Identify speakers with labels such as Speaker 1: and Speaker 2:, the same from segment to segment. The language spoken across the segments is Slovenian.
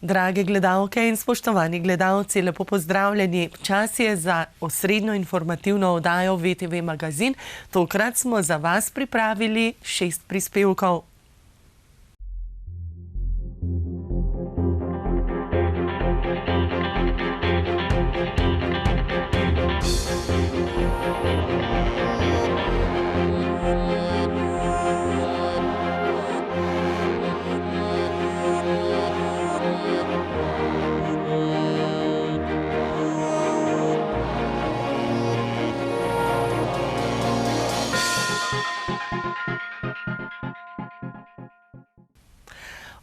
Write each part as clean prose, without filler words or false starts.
Speaker 1: Drage gledalke in spoštovani gledalci, lepo pozdravljeni. Čas je za osrednjo informativno oddajo VTV Magazin. Tokrat smo za vas pripravili 6 prispevkov.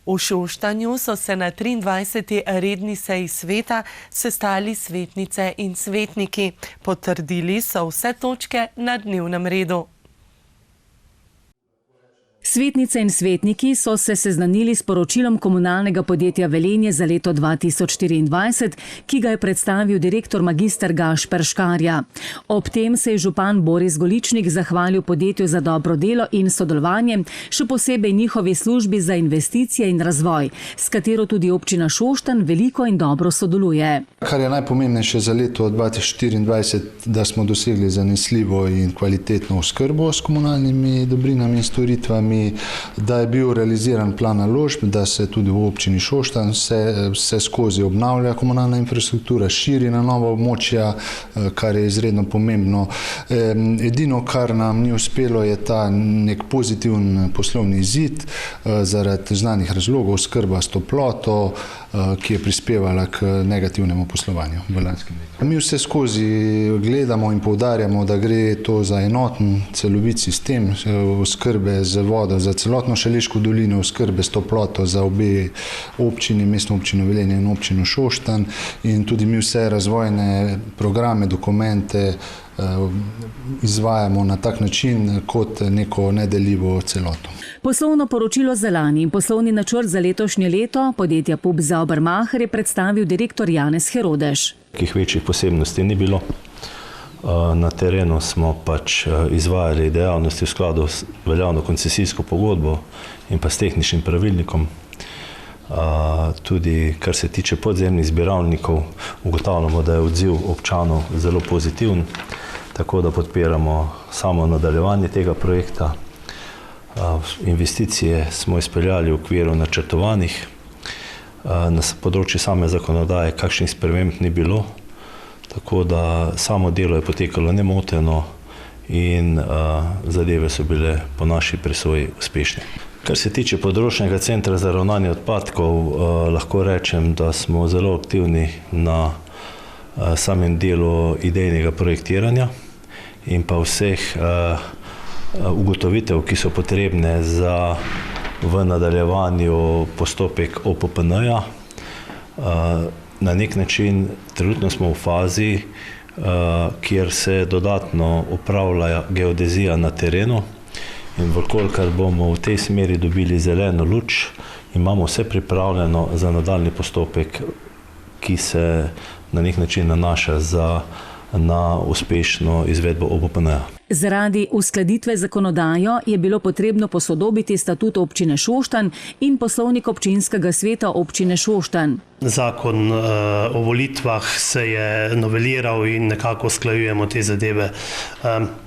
Speaker 1: V Šoštanju so se na 23. redni seji sveta sestali svetnice in svetniki. Potrdili so vse točke na dnevnem redu.
Speaker 2: Svetnice in svetniki so se seznanili s poročilom komunalnega podjetja Velenje za leto 2024, ki ga je predstavil direktor magister Gašper Škarja. Ob tem se je župan Boris Goličnik zahvalil podjetju za dobro delo in sodelovanje, še posebej njihovi službi za investicije in razvoj, s katero tudi občina Šoštanj veliko in dobro sodeluje.
Speaker 3: Kar je najpomembnejše za leto 2024, da smo dosegli zanesljivo in kvalitetno oskrbo s komunalnimi dobrinami in storitvami, da je bil realiziran plan naložb, da se tudi v občini Šoštanj se skozi obnavlja komunalna infrastruktura, širi na nova območja, kar je izredno pomembno. Edino, kar nam ni uspelo, je ta nek pozitiven poslovni izid zaradi znanih razlogov, oskrba s toploto, ki je prispevala k negativnemu poslovanju v lanskem letu. Mi vse skozi gledamo in poudarjamo, da gre to za enoten, celovit sistem oskrbe z vodo za celotno Šaleško dolino, oskrbe s toploto za obe občini, mestno občino Velenje in občino Šoštanj, in tudi mi vse razvojne programe, dokumente izvajamo na tak način kot neko nedeljivo celoto.
Speaker 2: Poslovno poročilo za lani in poslovni načrt za letošnje leto podjetja PUB Zaubermacher je predstavil direktor Janez Herodež.
Speaker 4: Kakih večjih posebnosti ni bilo. Na terenu smo pač izvajali dejavnosti v skladu s veljavno koncesijsko pogodbo in pa s tehničnim pravilnikom. Tudi kar se tiče podzemnih zbiralnikov, ugotavljamo, da je odziv občanov zelo pozitiven, tako da podpiramo samo nadaljevanje tega projekta. Investicije smo izpeljali v okviru načrtovanih. Na področju same zakonodaje kakšnih sprememb ni bilo, tako da samo delo je potekalo nemoteno in zadeve so bile po naši presoji uspešne. Kar se tiče področnega centra za ravnanje odpadkov, lahko rečem, da smo zelo aktivni na samem delu idejnega projektiranja in pa vseh ugotovitev, ki so potrebne za v nadaljevanju postopek OPPN-ja. Na nek način trenutno smo v fazi, kjer se dodatno opravlja geodezija na terenu in vkolikor bomo v tej smeri dobili zeleno luč, imamo vse pripravljeno za nadaljnji postopek, ki se na nek način nanaša na uspešno izvedbo OPPN-ja.
Speaker 2: Zaradi uskladitve zakonodajo je bilo potrebno posodobiti statut občine Šoštanj in poslovnik občinskega sveta občine Šoštanj.
Speaker 5: Zakon o volitvah se je noveliral in nekako usklajujemo te zadeve,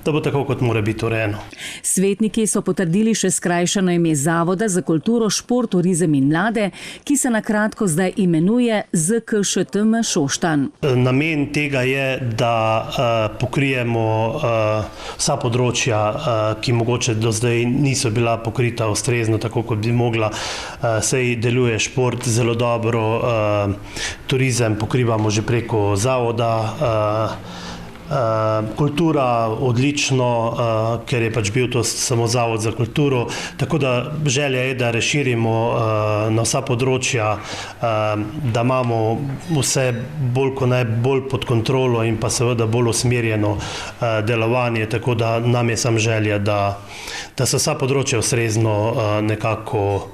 Speaker 5: da bo tako, kot mora biti urejeno.
Speaker 2: Svetniki so potrdili še skrajšano ime Zavoda za kulturo, šport, turizem in mlade, ki se na kratko zdaj imenuje ZKŠTM Šoštanj.
Speaker 5: Namen tega je, da pokrijemo vsa področja, ki mogoče do zdaj niso bila pokrita ustrezno, tako kot bi mogla. Saj deluje šport zelo dobro, turizem pokrivamo že preko zavoda, kultura odlično, ker je pač bil to samo zavod za kulturo, tako da želja je, da razširimo na vsa področja, da imamo vse bolj kot ne bolj pod kontrolo in pa seveda bolj usmerjeno delovanje, tako da nam je sam želja, da so vsa področja ustrezno nekako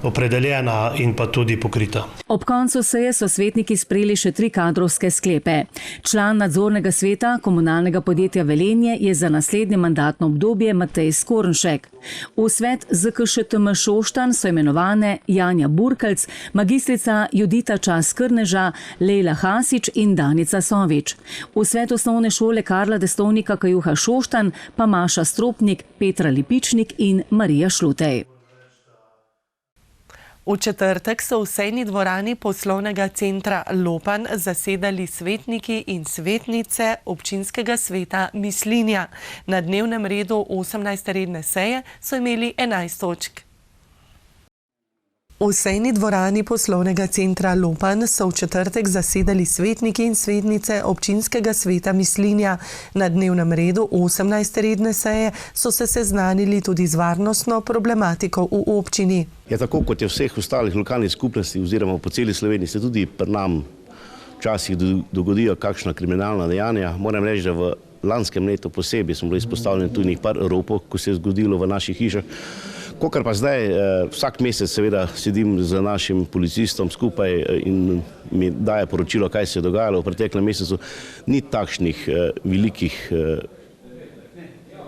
Speaker 5: opredeljena in pa tudi pokrita.
Speaker 2: Ob koncu seje so svetniki sprejeli še 3 kadrovske sklepe. Član nadzornega sveta komunalnega podjetja Velenje je za naslednje mandatno obdobje Matej Skornšek. V svet ZKŠTM Šoštanj so imenovane Janja Burkelc, magistrica Judita Čas-Krneža, Lejla Hasič in Danica Sovič. V svet osnovne šole Karla Destovnika Kajuha Šoštanj pa Maša Stropnik, Petra Lipičnik in Marija Šlutej.
Speaker 1: V četrtek so v sejni dvorani poslovnega centra Lopan zasedali svetniki in svetnice občinskega sveta Mislinja. Na dnevnem redu 18. redne seje so imeli 11 točk. V sejni dvorani poslovnega centra Lopan so v četrtek zasedali svetniki in svetnice občinskega sveta Mislinja. Na dnevnem redu 18. redne seje so se seznanili tudi z varnostno problematiko v občini.
Speaker 6: Ja, tako kot je vseh ostalih lokalnih skupnosti oziroma po celi Sloveniji se tudi pri nam včasih dogodijo kakšna kriminalna dejanja. Moram reči, da v lanskem letu posebej smo bili izpostavljeni tudi par ropov, ko se je zgodilo v naših hišah. Kokar pa zdaj, vsak mesec seveda sedim z našim policistom skupaj in mi daje poročilo, kaj se je dogajalo v preteklem mesecu. Ni takšnih velikih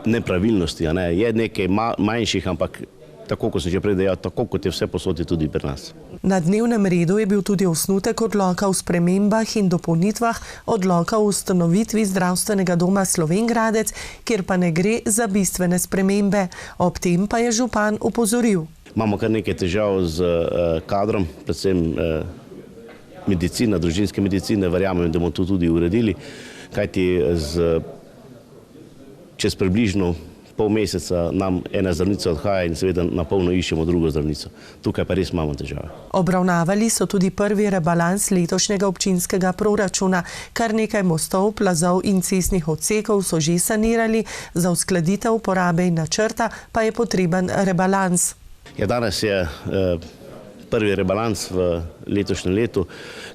Speaker 6: nepravilnosti, je nekaj manjših, ampak tako, kot sem že prej dejal, tako kot je vse posod, je tudi pri nas.
Speaker 1: Na dnevnem redu je bil tudi osnutek odloka o spremembah in dopolnitvah odloka o ustanovitvi zdravstvenega doma Slovenj Gradec, kjer pa ne gre za bistvene spremembe. Ob tem pa je župan opozoril.
Speaker 6: Imamo kar nekaj težav z kadrom, predvsem medicina, družinske medicine, verjamem, da bomo to tudi uredili, kajti čez približno pol meseca nam ena zdravnica odhaja in seveda na polno iščemo drugo zdravnico. Tukaj pa res imamo težave.
Speaker 1: Obravnavali so tudi prvi rebalans letošnjega občinskega proračuna. Kar nekaj mostov, plazov in cestnih odsekov so že sanirali, za uskladitev porabe in načrta pa je potreben rebalans.
Speaker 6: Ja, danes je prvi rebalans v letošnjem letu.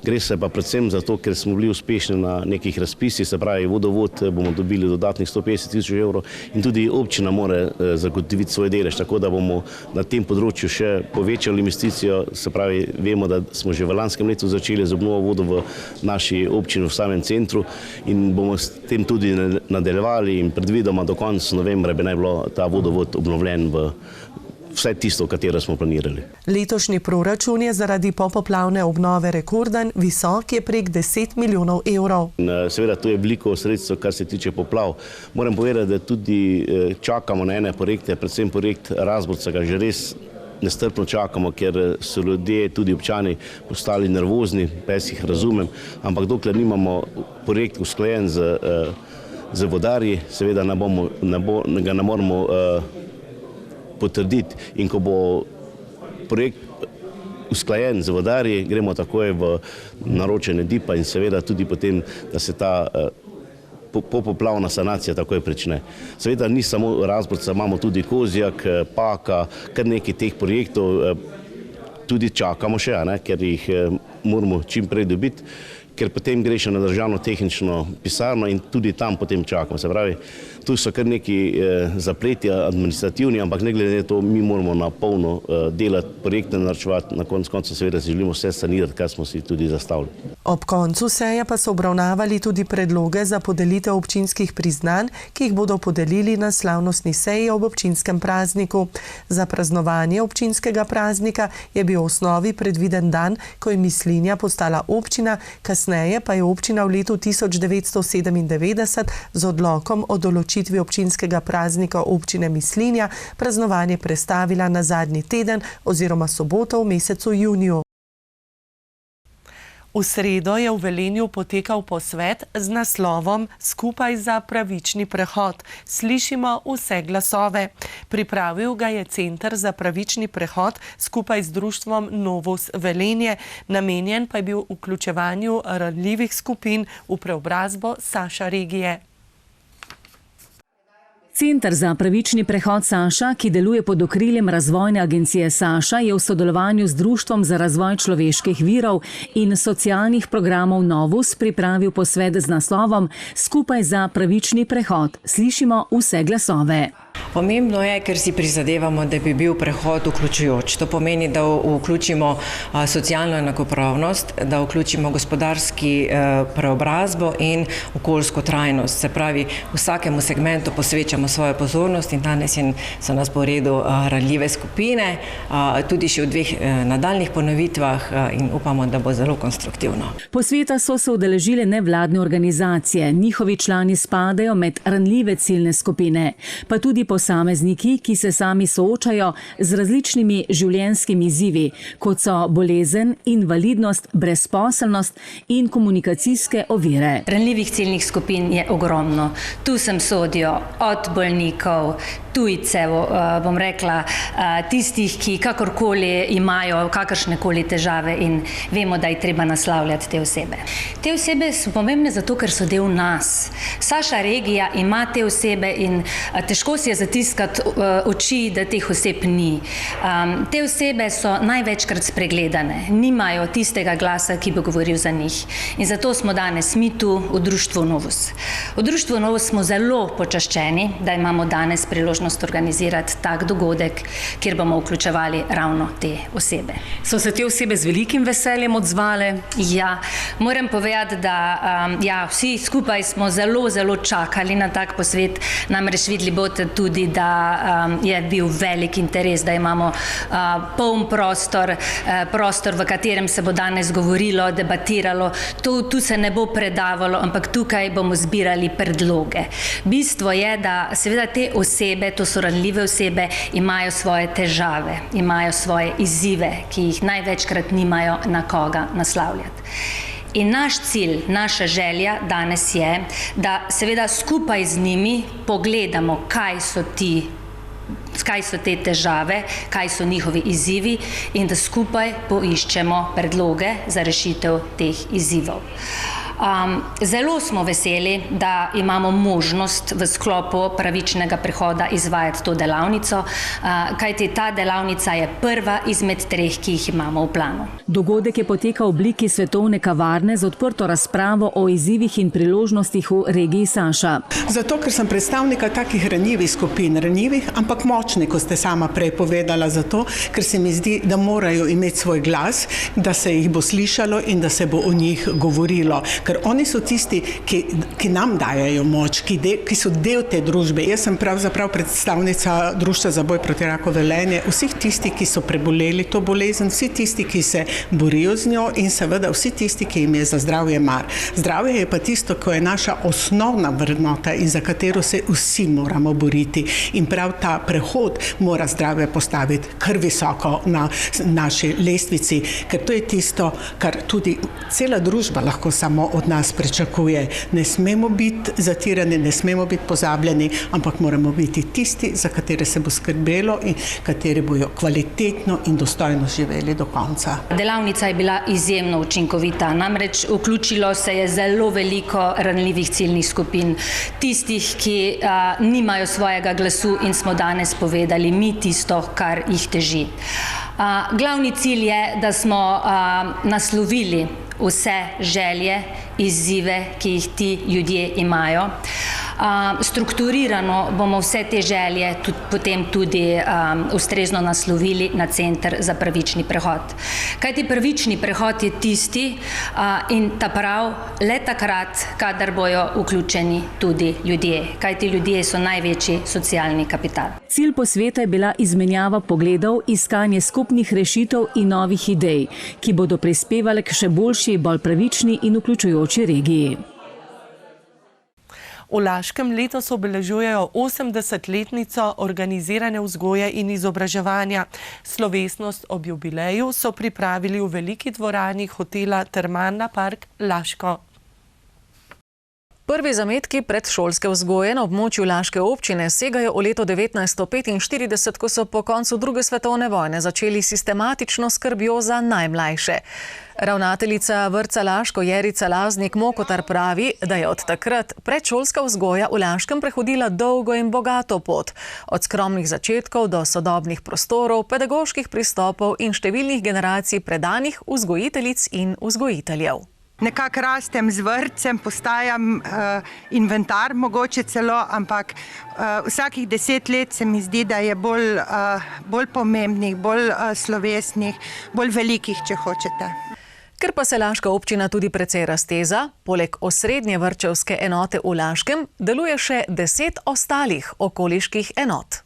Speaker 6: Gre se pa predvsem zato, ker smo bili uspešni na nekih razpisih, se pravi vodovod bomo dobili dodatnih 150 000 evrov in tudi občina mora zagotoviti svoj delež, tako da bomo na tem področju še povečali investicijo, se pravi vemo, da smo že v lanskem letu začeli z obnovo vodo v naši občini v samem centru in bomo s tem tudi nadaljevali in predvidoma do konca novembra bi naj bilo ta vodovod obnovljen v vse tisto, katero smo planirali.
Speaker 1: Letošnji proračun je zaradi popoplavne obnove rekorden, visok je prek 10 milijonov evrov.
Speaker 6: Seveda, to je veliko sredstev, kar se tiče poplav. Moram povedati, da tudi čakamo na ene projekte, predvsem projekt Razborca, ga že res nestrpno čakamo, ker so ljudje, tudi občani, postali nervozni, pa jaz jih razumem, ampak dokler nimamo projekt usklajen z vodarji, seveda ga ne moremo potrditi in ko bo projekt usklajen z vodarji, gremo takoj v naročanje DIP-a in seveda tudi potem, da se ta popoplavna sanacija takoj prične. Seveda ni samo Razborca, imamo tudi Kozjak, Paka, kar nekaj teh projektov tudi čakamo še, ker jih moramo čim prej dobiti, ker potem gre še na državno tehnično pisarno in tudi tam potem čakamo. Se pravi, tu so kar neki zapletja administrativni, ampak ne glede na to, mi moramo na polno delati, projekte naročevati, na koncu seveda si želimo vse sanirati, kar smo si tudi zastavili.
Speaker 1: Ob koncu seje pa so obravnavali tudi predloge za podelitev občinskih priznanj, ki jih bodo podelili na slavnostni seji ob občinskem prazniku. Za praznovanje občinskega praznika je bil v osnovi predviden dan, ko je Mislinja postala občina, kasneje pa je občina v letu 1997 z odlokom o določitvi občinskega praznika občine Mislinja praznovanje prestavila na zadnji teden oziroma soboto v mesecu juniju. V sredo je v Velenju potekal posvet z naslovom Skupaj za pravični prehod. Slišimo vse glasove. Pripravil ga je Center za pravični prehod skupaj z društvom Novus Velenje. Namenjen pa je bil vključevanju ranljivih skupin v preobrazbo Saša regije.
Speaker 2: Center za pravični prehod Saša, ki deluje pod okriljem Razvojne agencije Saša, je v sodelovanju z Društvom za razvoj človeških virov in socialnih programov Novus pripravil posvet z naslovom Skupaj za pravični prehod. Slišimo vse glasove.
Speaker 7: Pomembno je, ker si prizadevamo, da bi bil prehod vključujoč. To pomeni, da vključimo socialno enakopravnost, da vključimo gospodarski preobrazbo in okoljsko trajnost. Se pravi, vsakemu segmentu posvečamo svojo pozornost in danes so nas po redu ranljive skupine, tudi še v 2 nadaljnih ponovitvah in upamo, da bo zelo konstruktivno.
Speaker 2: Posveta so se udeležile nevladne organizacije. Njihovi člani spadajo med ranljive ciljne skupine, pa tudi posamezniki, ki se sami soočajo z različnimi življenjskimi izzivi, kot so bolezen, invalidnost, brezposelnost in komunikacijske ovire.
Speaker 8: Ranljivih ciljnih skupin je ogromno. Tu sem sodijo od bolnikov, tujcev, bom rekla, tistih, ki kakorkoli imajo kakršnekoli težave in vemo, da je treba naslavljati te osebe. Te osebe so pomembne zato, ker so del nas. Saša regija ima te osebe in težko si je zatiskati oči, da teh oseb ni. Te osebe so največkrat spregledane, nimajo tistega glasa, ki bi govoril za njih. In zato smo danes mi tu v Društvu Novus. V Društvu Novus smo zelo počaščeni, da imamo danes priložnost organizirati tak dogodek, kjer bomo vključevali ravno te osebe.
Speaker 2: So se te osebe z velikim veseljem odzvale?
Speaker 8: Ja, moram povedati, da vsi skupaj smo zelo, zelo čakali na tak posvet. Namreč videli boste tudi, da je bil velik interes, da imamo poln prostor, v katerem se bo danes govorilo, debatiralo. Tu se ne bo predavalo, ampak tukaj bomo zbirali predloge. Bistvo je, da seveda te osebe, to so ranljive osebe, imajo svoje težave, imajo svoje izzive, ki jih največkrat nimajo na koga naslavljati. In naš cilj, naša želja danes je, da seveda skupaj z njimi pogledamo, kaj so te težave, kaj so njihovi izzivi in da skupaj poiščemo predloge za rešitev teh izzivov. Zelo smo veseli, da imamo možnost v sklopu pravičnega prehoda izvajati to delavnico, kajti ta delavnica je prva izmed 3, ki jih imamo v planu.
Speaker 2: Dogodek je potekal v obliki svetovne kavarne z odprto razpravo o izzivih in priložnostih v regiji Saša.
Speaker 9: Zato, ker sem predstavnika takih ranljivih skupin, ampak močni, kot ste sama prej povedala, zato, ker se mi zdi, da morajo imeti svoj glas, da se jih bo slišalo in da se bo o njih govorilo. Ker oni so tisti, ki nam dajajo moč, ki so del te družbe. Jaz sem pravzaprav predstavnica Društva za boj proti raku Velenje, vseh tistih, ki so preboleli to bolezen, vsi tisti, ki se borijo z njo in seveda vsi tisti, ki jim je za zdravje mar. Zdravje je pa tisto, ko je naša osnovna vrednota in za katero se vsi moramo boriti. In prav ta prehod mora zdravje postaviti kar visoko na naši lestvici, ker to je tisto, kar tudi cela družba lahko samo od nas pričakuje. Ne smemo biti zatirani, ne smemo biti pozabljeni, ampak moramo biti tisti, za katere se bo skrbelo in kateri bojo kvalitetno in dostojno živeli do konca.
Speaker 8: Delavnica je bila izjemno učinkovita, namreč vključilo se je zelo veliko ranljivih ciljnih skupin, tistih, ki nimajo svojega glasu in smo danes povedali mi tisto, kar jih teži. Glavni cilj je, da smo naslovili vse želje, izzive, ki jih ti ljudje imajo. Strukturirano bomo vse te želje potem tudi ustrezno naslovili na Center za pravični prehod. Kajti pravični prehod je tisti in le takrat, kadar bojo vključeni tudi ljudje. Kajti ljudje so največji socialni kapital.
Speaker 2: Cilj posveta je bila izmenjava pogledov, iskanje skupnih rešitev in novih idej, ki bodo prispevale k še boljši, bolj pravični in vključujoči regiji.
Speaker 1: V Laškem letos obeležujejo 80-letnico organizirane vzgoje in izobraževanja. Slovesnost ob jubileju so pripravili v veliki dvorani hotela Termalna Park Laško.
Speaker 10: Prvi zametki predšolske vzgoje na območju laške občine segajo v leto 1945, ko so po koncu druge svetovne vojne začeli sistematično skrbjo za najmlajše. Ravnateljica vrtca Laško Jerica Laznik-Mokotar pravi, da je od takrat predšolska vzgoja v Laškem prehodila dolgo in bogato pot. Od skromnih začetkov do sodobnih prostorov, pedagoških pristopov in številnih generacij predanih vzgojiteljic in vzgojiteljev.
Speaker 11: nekako rastem z vrtcem, postajam inventar mogoče celo, ampak vsakih 10 let se mi zdi, da je bolj pomembnih, bolj slovesnih, bolj velikih, če hočete.
Speaker 10: Ker pa se Laška občina tudi precej razteza, poleg osrednje vrtčevske enote v Laškem deluje še 10 ostalih okoliških enot.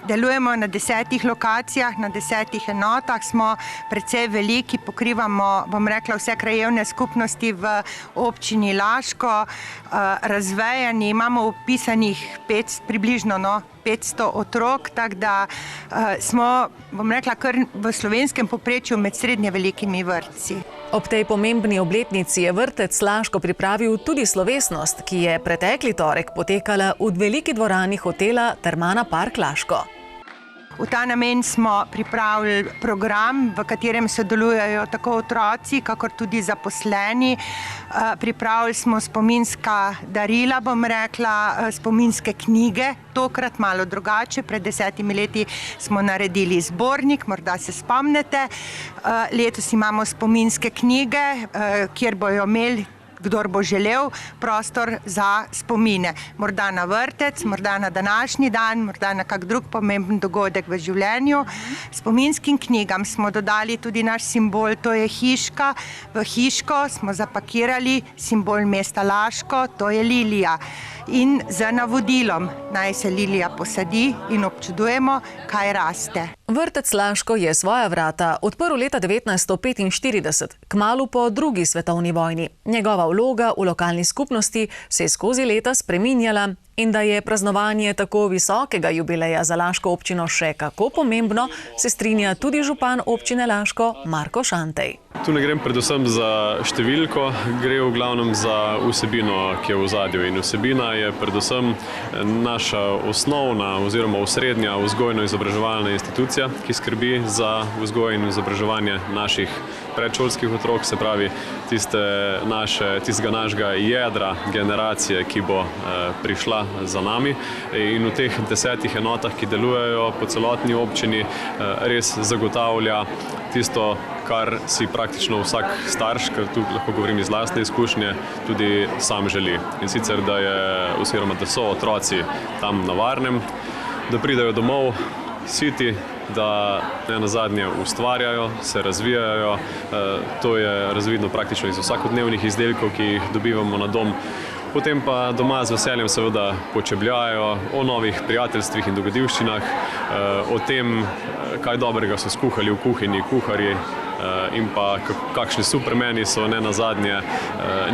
Speaker 11: Delujemo na 10 lokacijah, na 10 enotah, smo precej veliki, pokrivamo, bom rekla, vse krajevne skupnosti v občini Laško, razvejani, imamo upisanih približno 500 otrok, tako da smo, bom rekla, kar v slovenskem povprečju med srednje velikimi vrtci.
Speaker 10: Ob tej pomembni obletnici je vrtec Laško pripravil tudi slovesnost, ki je pretekli torek potekala v veliki dvorani hotela Termana Park Laško.
Speaker 11: V ta namen smo pripravili program, v katerem sodelujejo tako otroci, kakor tudi zaposleni. Pripravili smo spominska darila, bom rekla, spominske knjige, tokrat malo drugače. Pred 10 leti smo naredili zbornik, morda se spomnite. Letos imamo spominske knjige, kjer bojo imeli, kdor bo želel, prostor za spomine. Morda na vrtec, morda na današnji dan, morda na kak drug pomemben dogodek v življenju. Spominskim knjigam smo dodali tudi naš simbol, to je hiška. V hiško smo zapakirali simbol mesta Laško, to je lilija. In z navodilom, naj se lilija posadi in občudujemo, kaj raste.
Speaker 10: Vrtec Laško je svoja vrata odprl leta 1945, kmalu po drugi svetovni vojni. Njegova vloga v lokalni skupnosti se je skozi leta spreminjala in da je praznovanje tako visokega jubileja za Laško občino še kako pomembno, se strinja tudi župan občine Laško Marko Šantej.
Speaker 12: Tu ne grem predvsem za številko, gre v glavnem za vsebino, ki je v ozadju. In vsebina je predvsem naša osnovna oziroma osrednja vzgojno-izobraževalna institucija, ki skrbi za vzgojo in izobraževanje naših predšolskih otrok, se pravi tistega našega jedra generacije, ki bo prišla za nami. In v teh 10 enotah, ki delujejo po celotni občini, res zagotavlja tisto, kar si praktično vsak starš, ker tu lahko govorim iz lastne izkušnje, tudi sam želi. In sicer, da so otroci tam na varnem, da pridejo domov siti, da ne nazadnje ustvarjajo, se razvijajo. To je razvidno praktično iz vsakodnevnih izdelkov, ki jih dobivamo na dom. Potem pa doma z veseljem seveda počebljajo o novih prijateljstvih in dogodivščinah, o tem, kaj dobrega so skuhali v kuhinji kuharji in pa kakšni supermeni so ne nazadnje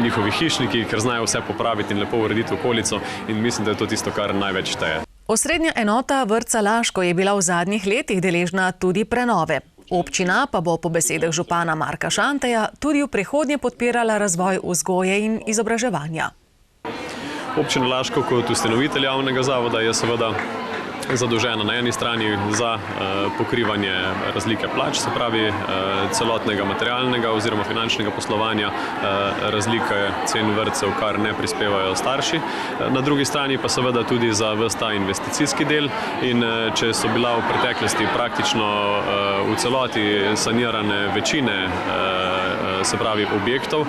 Speaker 12: njihovi hišniki, ker znajo vse popraviti in lepo urediti okolico, in mislim, da je to tisto, kar največ šteje.
Speaker 10: Osrednja enota vrtca Laško je bila v zadnjih letih deležna tudi prenove. Občina pa bo po besedah župana Marka Šanteja tudi v prihodnje podpirala razvoj vzgoje in izobraževanja.
Speaker 12: Občina Laško kot ustanovitelj javnega zavoda je seveda zadolžena na eni strani za pokrivanje razlike plač, se pravi celotnega materialnega oziroma finančnega poslovanja, razlike cen vrtcev, kar ne prispevajo starši. Na drugi strani pa seveda tudi za ves ta investicijski del, in če so bila v preteklosti praktično v celoti sanirane večine, se pravi objektov,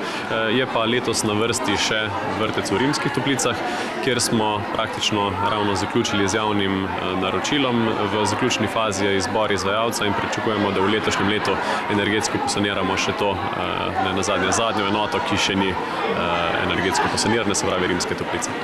Speaker 12: je pa letos na vrsti še vrtec v Rimskih Toplicah, kjer smo praktično ravno zaključili z javnim naročilom. V zaključni fazi je izbor izvajalca in pričakujemo, da v letošnjem letu energetsko posaniramo še to, ne nazadnje zadnjo enoto, ki še ni energetsko posanirana, se pravi Rimske Toplice.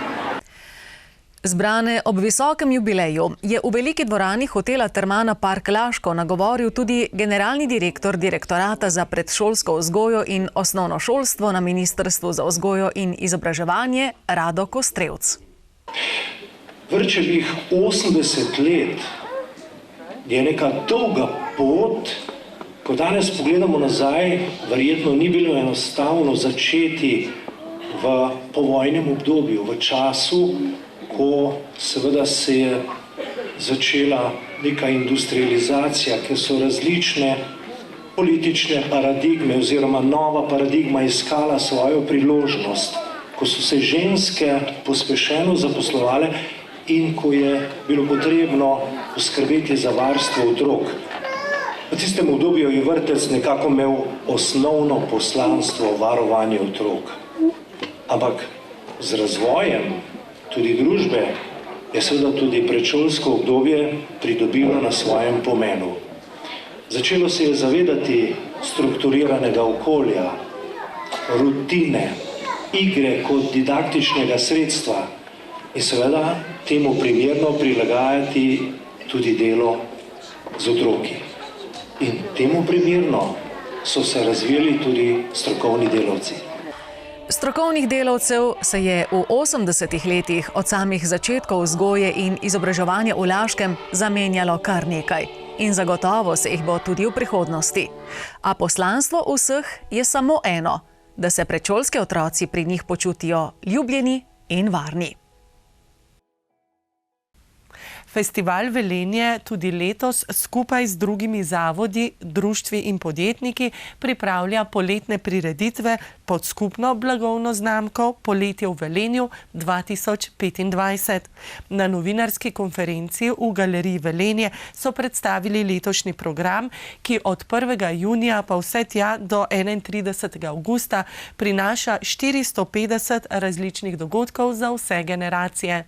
Speaker 10: Zbrane ob visokem jubileju je v veliki dvorani hotela Termana Park Laško nagovoril tudi generalni direktor Direktorata za predšolsko vzgojo in osnovno šolstvo na Ministrstvu za vzgojo in izobraževanje Rado Kostrevc.
Speaker 13: Vrtčevih 80 let je neka dolga pot, ko danes pogledamo nazaj, verjetno ni bilo enostavno začeti v povojnem obdobju, v času, ko seveda se je začela neka industrializacija, ker so različne politične paradigme oziroma nova paradigma iskala svojo priložnost, ko so se ženske pospešeno zaposlovale in ko je bilo potrebno poskrbeti za varstvo otrok. V tistem obdobju je vrtec nekako imel osnovno poslanstvo varovanja otrok. Ampak z razvojem tudi družbe je seveda tudi predšolsko obdobje pridobilo na svojem pomenu. Začelo se je zavedati strukturiranega okolja, rutine, igre kot didaktičnega sredstva in seveda temu primerno prilagajati tudi delo z otroki. In temu primerno so se razvijali tudi strokovni delavci.
Speaker 10: Strokovnih delavcev se je v 80-ih letih od samih začetkov vzgoje in izobraževanja v Laškem zamenjalo kar nekaj. In zagotovo se jih bo tudi v prihodnosti. A poslanstvo vseh je samo eno, da se predšolski otroci pri njih počutijo ljubljeni in varni.
Speaker 1: Festival Velenje tudi letos skupaj z drugimi zavodi, društvi in podjetniki pripravlja poletne prireditve pod skupno blagovno znamko Poletje v Velenju 2025. Na novinarski konferenci v Galeriji Velenje so predstavili letošnji program, ki od 1. junija pa vse tja do 31. avgusta prinaša 450 različnih dogodkov za vse generacije.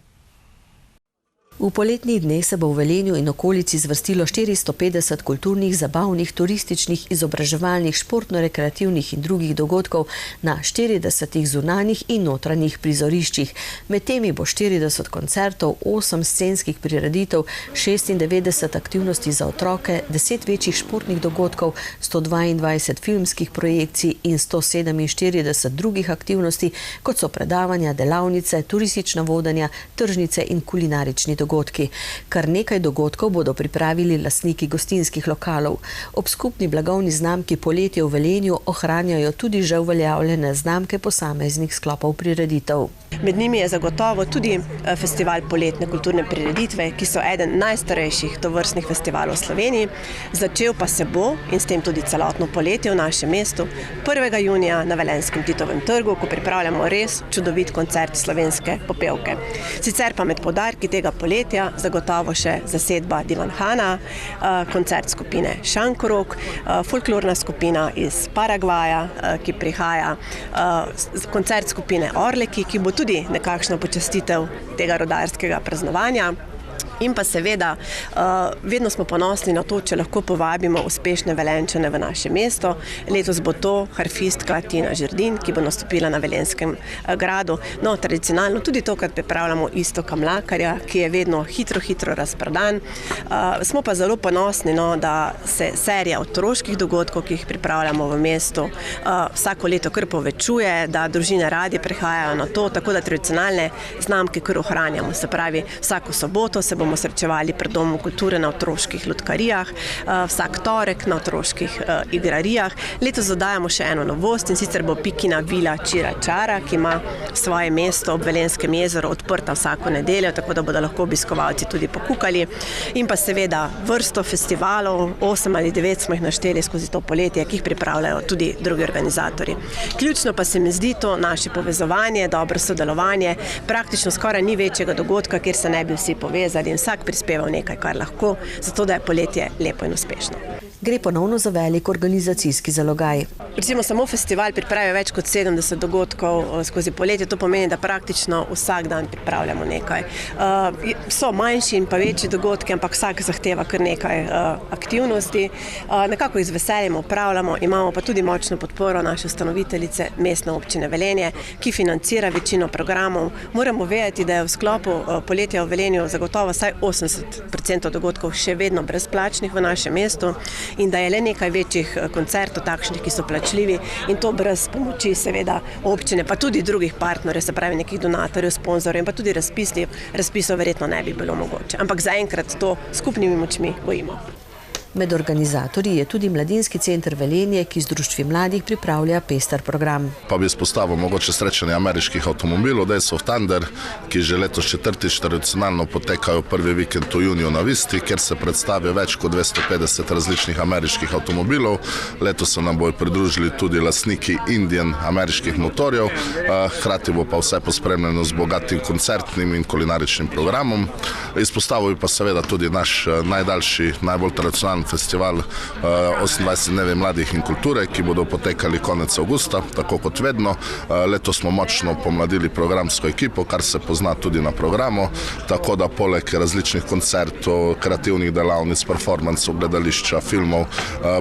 Speaker 14: V poletnih dneh se bo v Velenju in okolici zvrstilo 450 kulturnih, zabavnih, turističnih, izobraževalnih, športno-rekreativnih in drugih dogodkov na 40 zunanjih in notranjih prizoriščih. Med temi bo 40 koncertov, 8 scenskih prireditev, 96 aktivnosti za otroke, 10 večjih športnih dogodkov, 122 filmskih projekcij in 147 drugih aktivnosti, kot so predavanja, delavnice, turistična vodenja, tržnice in kulinarični dogodki. Kar nekaj dogodkov bodo pripravili lastniki gostinskih lokalov. Ob skupni blagovni znamki Poletje v Velenju ohranjajo tudi že uveljavljene znamke posameznih sklopov prireditev.
Speaker 15: Med njimi je zagotovo tudi festival poletne kulturne prireditve, ki so eden najstarejših tovrstnih festivalov v Sloveniji. Začel pa se bo, in s tem tudi celotno poletje v našem mestu, 1. junija na Velenjskem Titovem trgu, ko pripravljamo res čudovit koncert slovenske popevke. Sicer pa med poudarki tega poletja zagotovo še zasedba Divanhana, koncert skupine Šankorok, folklorna skupina iz Paragvaja, ki prihaja, koncert skupine Orleki, ki bo tudi nekakšna počastitev tega rodarskega praznovanja. In pa seveda, vedno smo ponosni na to, če lahko povabimo uspešne Velenjčane v naše mesto. Letos bo to harfistka Tina Žerdin, ki bo nastopila na Velenjskem gradu. No, tradicionalno tudi tokrat pripravljamo Iztoka Mlakarja, ki je vedno hitro razprodan. Smo pa zelo ponosni, da se serija otroških dogodkov, ki jih pripravljamo v mestu, vsako leto kar povečuje, da družine radi prihajajo na to, tako da tradicionalne znamke kar ohranjamo. Se pravi, vsako soboto se bomo srečevali pred Domom kulture na otroških lutkarijah, vsak torek na otroških igrarijah. Letos dodajamo še eno novost, in sicer bo Pikina vila Čira Čara, ki ima svoje mesto ob Velenjskem jezeru odprta vsako nedeljo, tako da bodo lahko obiskovalci tudi pokukali. In pa seveda vrsto festivalov, 8 ali 9 smo jih našteli skozi to poletje, ki jih pripravljajo tudi drugi organizatorji. Ključno pa se mi zdi to naše povezovanje, dobro sodelovanje. Praktično skoraj ni večjega dogodka, kjer se ne bi vsi povezali in vsak prispeval nekaj, kar lahko, zato da je poletje lepo in uspešno.
Speaker 14: Gre ponovno za velik organizacijski zalogaj.
Speaker 15: Recimo samo festival pripravi več kot 70 dogodkov skozi poletje, to pomeni, da praktično vsak dan pripravljamo nekaj. So manjši in pa večji dogodki, ampak vsak zahteva kar nekaj aktivnosti. Nekako jih z veseljem upravljamo, imamo pa tudi močno podporo naše ustanoviteljice Mestne občine Velenje, ki financira večino programov. Moramo vedeti, da je v sklopu Poletja v Velenju zagotovo vsaj 80% dogodkov še vedno brezplačnih v našem mestu in da je le nekaj večjih koncertov takšnih, ki so plačljivi, in to brez pomoči seveda občine, pa tudi drugih partnerjev, se pravi nekih donatorjev, sponzorjev, in pa tudi razpisov verjetno ne bi bilo mogoče. Ampak zaenkrat to skupnimi močmi gojimo.
Speaker 14: Med organizatorji je tudi Mladinski center Velenje, ki z društvi mladih pripravlja pester program.
Speaker 16: Pa bi izpostavil mogoče srečanje ameriških avtomobilov, Days of Thunder, ki že letos četrtič tradicionalno potekajo prvi vikend v juniju na Visti, kjer se predstavi več kot 250 različnih ameriških avtomobilov. Letos se nam bojo pridružili tudi lastniki Indian ameriških motorjev, hkrati bo pa vse pospremljeno z bogatim koncertnim in kulinaričnim programom. Izpostavil pa seveda tudi naš najdaljši, najbolj tradicionalno nacionalen festival 28 dnevi mladih in kulture, ki bodo potekali konec avgusta, tako kot vedno. Letos smo močno pomladili programsko ekipo, kar se pozna tudi na programu, tako da poleg različnih koncertov, kreativnih delavnic, performansov, gledališča, filmov,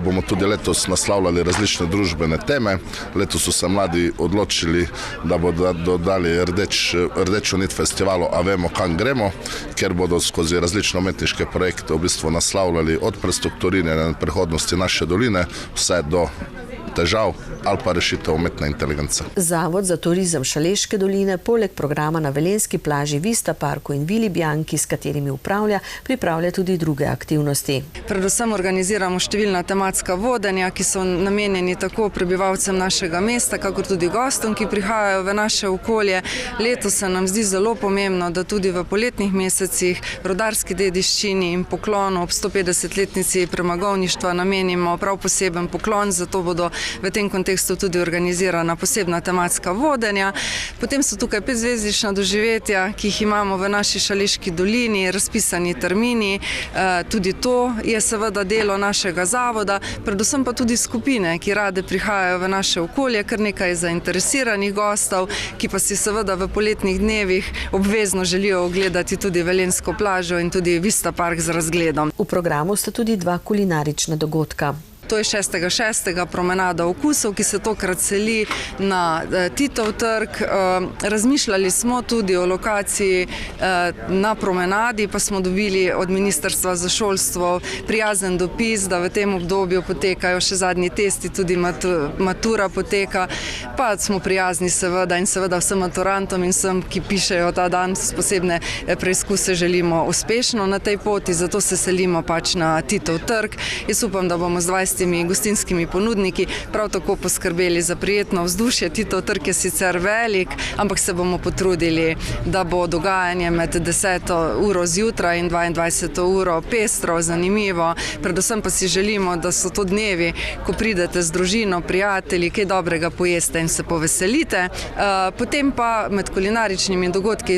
Speaker 16: bomo tudi letos naslavljali različne družbene teme. Letos so se mladi odločili, da bodo dodali rdečo nit festivalu A vemo, kam gremo, ker bodo skozi različne umetniške projekte v bistvu naslavljali od prestrukturiranja prihodnosti naše doline vse do težav ali pa rešitev umetne inteligence.
Speaker 14: Zavod za turizem Šaleške doline poleg programa na Velenjski plaži, Vista parku in Vili Bianchi, s katerimi upravlja, pripravlja tudi druge aktivnosti.
Speaker 17: Predvsem organiziramo številna tematska vodenja, ki so namenjeni tako prebivalcem našega mesta, kakor tudi gostom, ki prihajajo v naše okolje. Letos se nam zdi zelo pomembno, da tudi v poletnih mesecih rodarski dediščini in poklonu ob 150-letnici premagovništva namenimo prav poseben poklon, zato bodo v tem kontekstu tudi organizirana posebna tematska vodenja. Potem so tukaj 5-zvezdična doživetja, ki jih imamo v naši Šaleški dolini, razpisani termini. Tudi to je seveda delo našega zavoda, predvsem pa tudi skupine, ki rade prihajajo v naše okolje, kar nekaj zainteresiranih gostov, ki pa si seveda v poletnih dnevih obvezno želijo ogledati tudi Velenjsko plažo in tudi Vista park z razgledom.
Speaker 14: V programu sta tudi 2 kulinarična dogodka.
Speaker 17: To je 6.6. promenada okusov, ki se tokrat seli na Titov trg. Razmišljali smo tudi o lokaciji na promenadi, pa smo dobili od Ministrstva za šolstvo prijazen dopis, da v tem obdobju potekajo še zadnji testi, tudi matura poteka, pa smo prijazni seveda in seveda vsem maturantom in vsem, ki pišejo ta dan posebne preizkuse, želimo uspešno na tej poti, zato se selimo pač na Titov trg. Jaz upam, da bomo z 20 gostinskimi ponudniki prav tako poskrbeli za prijetno vzdušje. Titov trg je sicer velik, ampak se bomo potrudili, da bo dogajanje med 10. uro zjutraj in 22. uro pestro, zanimivo. Predvsem pa si želimo, da so to dnevi, ko pridete z družino, prijatelji, kaj dobrega pojeste in se poveselite. Potem pa med kulinaričnimi dogodki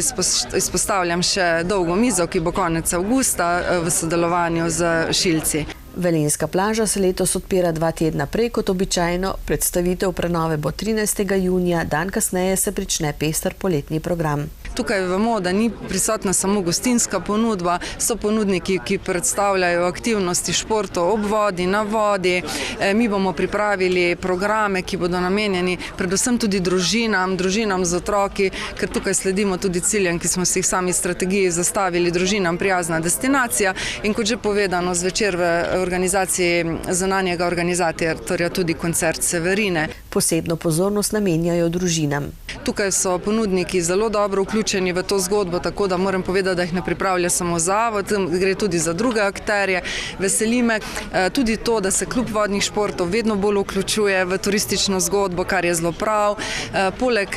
Speaker 17: izpostavljam še dolgo mizo, ki bo konec avgusta v sodelovanju z Šilci.
Speaker 14: Velenjska plaža se letos odpira 2 tedna prej kot običajno, predstavitev prenove bo 13. junija, dan kasneje se prične pester poletni program.
Speaker 17: Tukaj vemo, da ni prisotna samo gostinska ponudba, so ponudniki, ki predstavljajo aktivnosti športov ob vodi, na vodi. Mi bomo pripravili programe, ki bodo namenjeni predvsem tudi družinam z otroki, ker tukaj sledimo tudi ciljem, ki smo si jih sami strategiji zastavili, družinam prijazna destinacija in kot že povedano, zvečer v organizaciji zunanjega organizatorja tudi koncert Severine.
Speaker 14: Posebno pozornost namenjajo družinam.
Speaker 17: Tukaj so ponudniki zelo dobro vključeni v to zgodbo, tako da moram povedati, da jih ne pripravlja samo zavod, gre tudi za druge akterje. Veseli me tudi to, da se klub vodnih športov vedno bolj vključuje v turistično zgodbo, kar je zelo prav. Poleg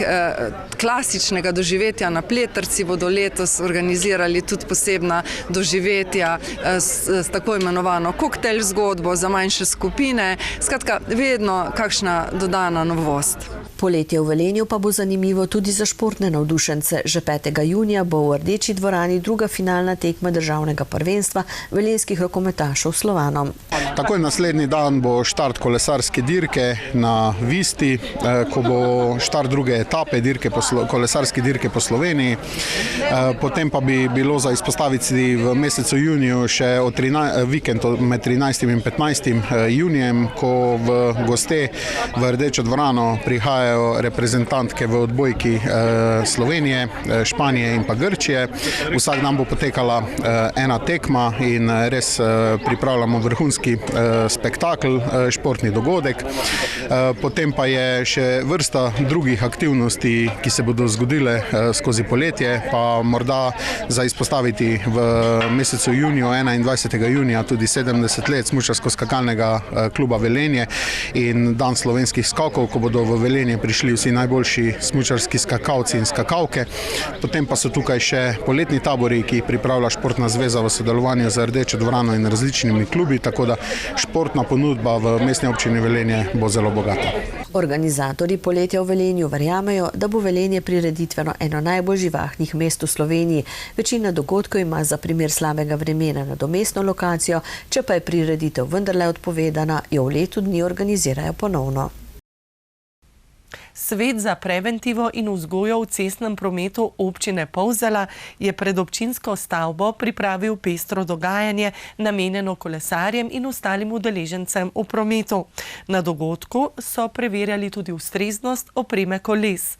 Speaker 17: klasičnega doživetja na Pletrci bodo letos organizirali tudi posebna doživetja s tako imenovano koktejl zgodbo za manjše skupine. Skratka, vedno kakšna dodana novost.
Speaker 14: Poletje v Velenju pa bo zanimivo tudi za športne navdušence. Že 5. junija bo v Rdeči dvorani druga finalna tekma državnega prvenstva velenjskih rokometašev Slovanom.
Speaker 18: Takoj naslednji dan bo štart kolesarske dirke na Visti, ko bo štart druge etape kolesarske dirke po Sloveniji. Potem pa bi bilo za izpostaviti v mesecu juniju še vikend med 13. in 15. junijem, ko v goste v Rdečo dvorano prihajajo reprezentantke v odbojki Slovenije, Španije in pa Grčije. Vsak dan bo potekala ena tekma in res pripravljamo vrhunski spektakel, športni dogodek. Potem pa je še vrsta drugih aktivnosti, ki se bodo zgodile skozi poletje, pa morda za izpostaviti v mesecu juniju, 21. junija, tudi 70 let smučarsko-skakalnega kluba Velenje in dan slovenskih skokov, ko bodo v Velenje prišli vsi najboljši smučarski skakalci in skakalke. Potem pa so tukaj še poletni tabori, ki jih pripravlja Športna zveza v sodelovanju z Rdečo dvorano in različnimi klubi, tako da športna ponudba v mestni občini Velenje bo zelo bogata.
Speaker 14: Organizatorji poletja v Velenju verjamejo, da bo Velenje prireditveno eno najbolj živahnih mest v Sloveniji. Večina dogodkov ima za primer slabega vremena nadomestno lokacijo, če pa je prireditev vendarle odpovedana, jo v letu dni organizirajo ponovno.
Speaker 1: Svet za preventivo in vzgojo v cestnem prometu občine Polzela je pred občinsko stavbo pripravil pestro dogajanje, namenjeno kolesarjem in ostalim udeležencem v prometu. Na dogodku so preverjali tudi ustreznost opreme koles.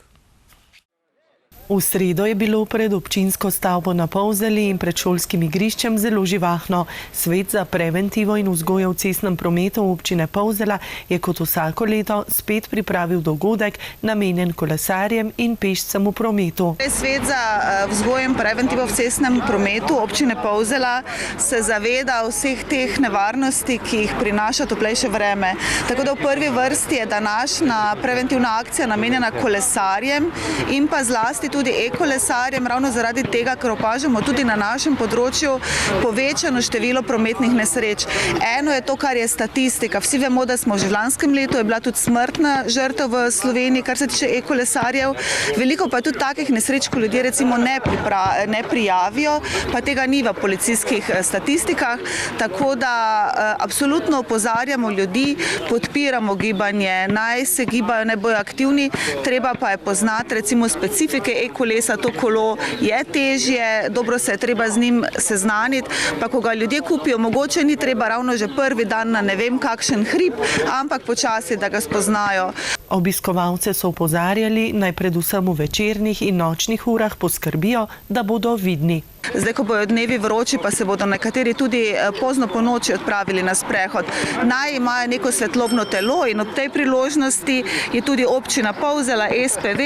Speaker 1: V sredo je bilo pred občinsko stavbo na Polzeli in pred šolskim igriščem zelo živahno. Svet za preventivo in vzgojo v cestnem prometu občine Polzela je kot vsako leto spet pripravil dogodek, namenjen kolesarjem in pešcem v prometu.
Speaker 19: Svet za vzgojo in preventivo v cestnem prometu občine Polzela se zaveda vseh teh nevarnosti, ki jih prinaša toplejše vreme. Tako da v prvi vrsti je današnja preventivna akcija namenjena kolesarjem in pa zlasti tudi e-kolesarjem, ravno zaradi tega, ker opažamo tudi na našem področju povečano število prometnih nesreč. Eno je to, kar je statistika. Vsi vemo, da smo že v lanskem letu, je bila tudi smrtna žrtev v Sloveniji, kar se tiče e-kolesarjev. Veliko pa je tudi takih nesreč, ko ljudje recimo ne prijavijo, pa tega ni v policijskih statistikah. Tako da absolutno opozarjamo ljudi, podpiramo gibanje, naj se gibajo, naj bojo aktivni, treba pa je poznati recimo specifike e-kolesa, to kolo je težje, dobro se je treba z njim seznaniti, pa ko ga ljudje kupijo, mogoče ni treba ravno že prvi dan na ne vem kakšen hrib, ampak počasi, da ga spoznajo.
Speaker 1: Obiskovalce so opozarjali, naj predvsem v večernih in nočnih urah poskrbijo, da bodo vidni.
Speaker 19: Zdaj, ko bojo dnevi vroči, pa se bodo nekateri tudi pozno po noči odpravili na sprehod. Naj imajo neko svetlobno telo in ob tej priložnosti je tudi občina Polzela, SPV,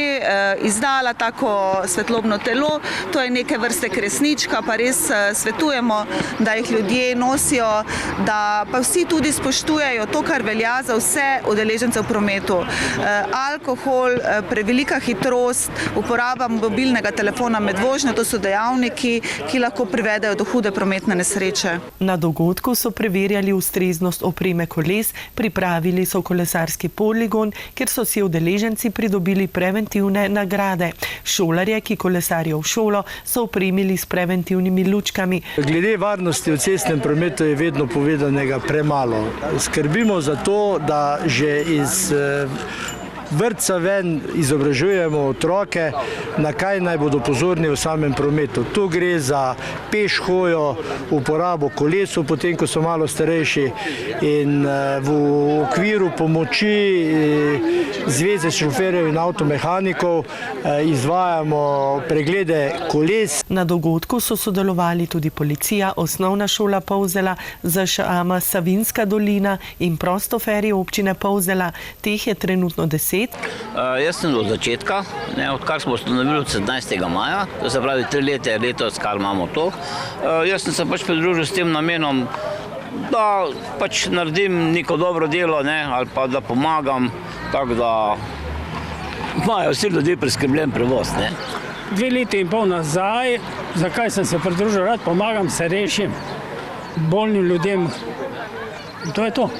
Speaker 19: izdala tako svetlobno telo. To je neke vrste kresnička, pa res svetujemo, da jih ljudje nosijo, da pa vsi tudi spoštujejo to, kar velja za vse udeležence v prometu. Alkohol, prevelika hitrost, uporaba mobilnega telefona med vožnjo, to so dejavniki, ki lahko privedejo do hude prometne nesreče.
Speaker 1: Na dogodku so preverjali ustreznost opreme koles, pripravili so kolesarski poligon, kjer so si udeleženci pridobili preventivne nagrade. Šolarje, ki kolesarijo v šolo, so opremili s preventivnimi lučkami.
Speaker 20: Glede varnosti v cestnem prometu je vedno povedanega premalo. Skrbimo za to, da že iz vrtca ven izobražujemo otroke, na kaj naj bodo pozorni v samem prometu. Tu gre za peš hojo, uporabo kolesov, potem ko so malo starejši, in v okviru pomoči Zveze šoferjev in avtomehanikov izvajamo preglede koles.
Speaker 1: Na dogodku so sodelovali tudi policija, osnovna šola Polzela, ZŠAM Savinjska dolina in prostoferji občine Polzela. Teh je trenutno 10.
Speaker 21: Jaz sem od začetka, odkar smo ustanovili od 17. maja, to se pravi 3 leta je letos, kar imamo to. Jaz sem se pač pridružil s tem namenom, da pač naredim neko dobro delo, ali pa da pomagam, tako da imajo vsi ljudje preskrbljen prevoz.
Speaker 22: 2 leti in pol nazaj, zakaj sem se pridružil, rad pomagam, se rešim bolnim ljudem. To je to.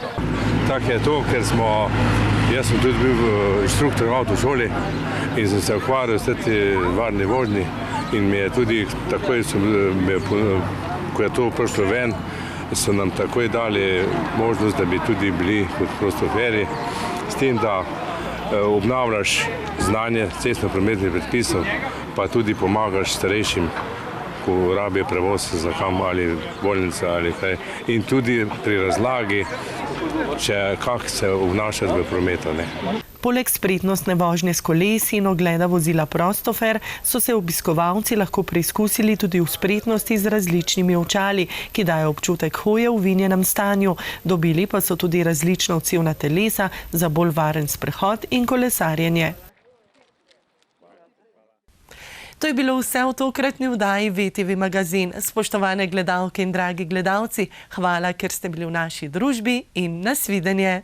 Speaker 23: Tako je to, ker jaz sem tudi bil inštruktor v avtošoli in sem se ukvarjal s tej varni vožnji in mi je tudi takoj, ko je to prišlo ven, so nam takoj dali možnost, da bi tudi bili kot prostoferji, s tem, da obnavljaš znanje cestno-prometnih predpisov, pa tudi pomagaš starejšim, ko rabijo prevoz za kam ali bolnica ali kaj. In tudi pri razlagi, kako se obnašati v prometu.
Speaker 1: Poleg spretnostne vožnje s kolesi in ogleda vozila prostofer so se obiskovalci lahko preizkusili tudi v spretnosti z različnimi očali, ki dajo občutek hoje v vinjenem stanju. Dobili pa so tudi različna odsevna telesa za bolj varen sprehod in kolesarjenje. To je bilo vse v tokratni vdaji VTV magazin. Spoštovane gledalke in dragi gledalci, hvala, ker ste bili v naši družbi in nasvidenje.